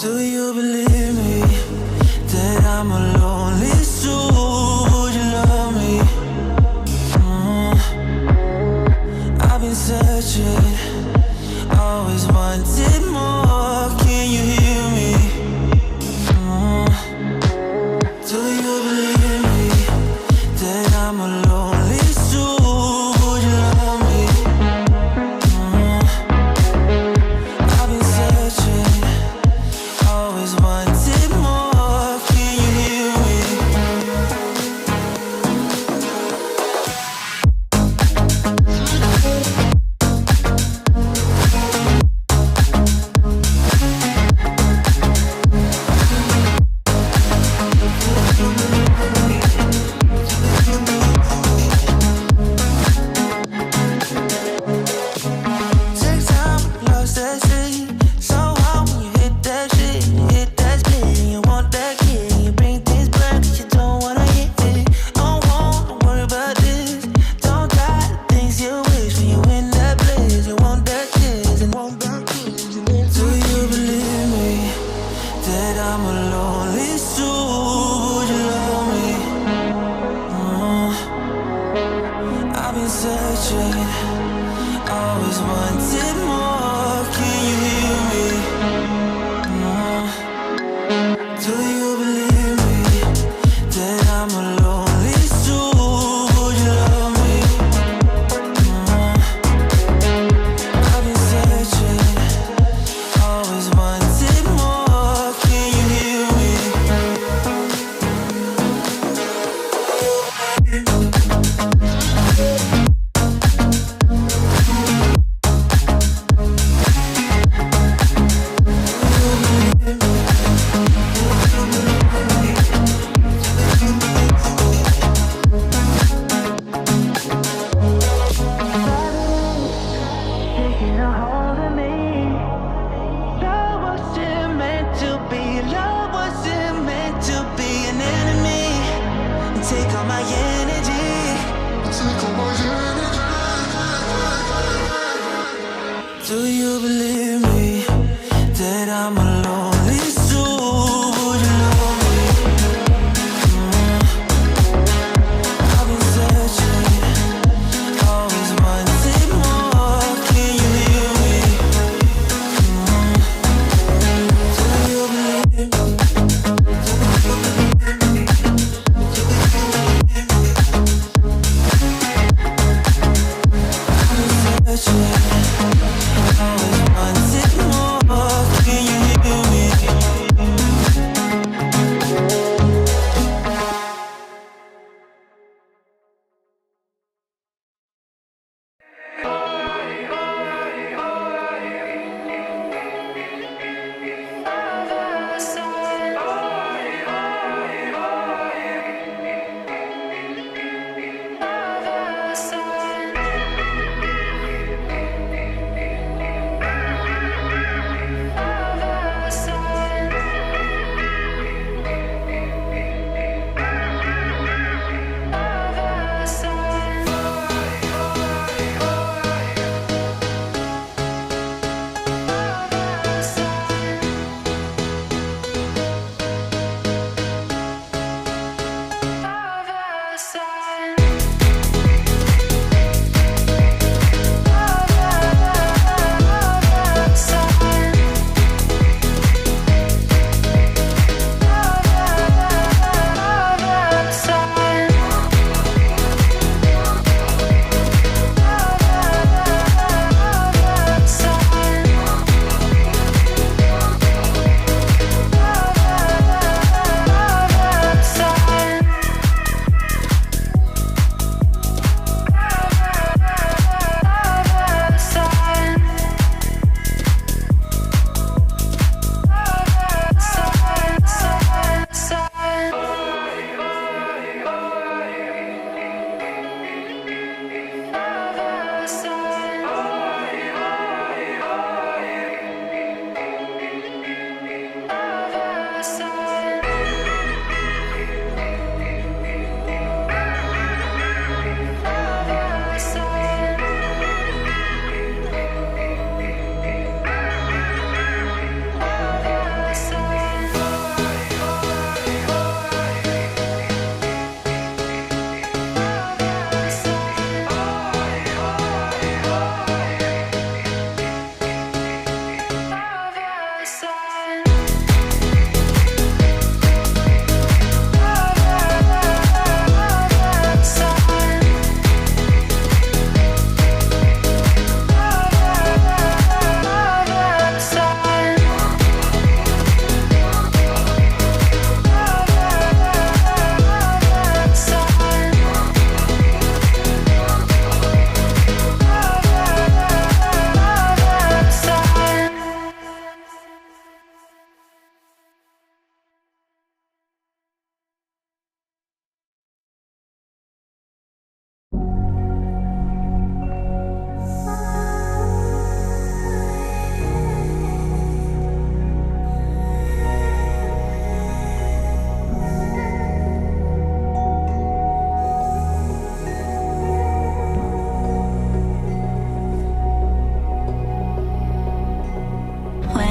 Do you believe me that I'm a lonely soul? Would you love me? I've been searching, always wanted more. Can you hear me? Do you believe me that I'm a lonely soul? Would you love me? I've been searching, always wanted more. Can you hear me? Take time, lost that shit. So hard when you hit that shit. Hit that split and you want that kid. You bring things back 'cause you don't wanna hit it. Don't worry about this. Don't try the things you wish when you in that place. You want that kiss and want that kiss. Do you believe me that I'm a lonely soul? Would you love me? I've been searching, always wanted more. Can you hear me? Do you believe me that I'm a lonely soul? Would you love me? I've been searching, always wanted more. Can you hear me?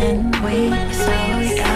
when we slow down.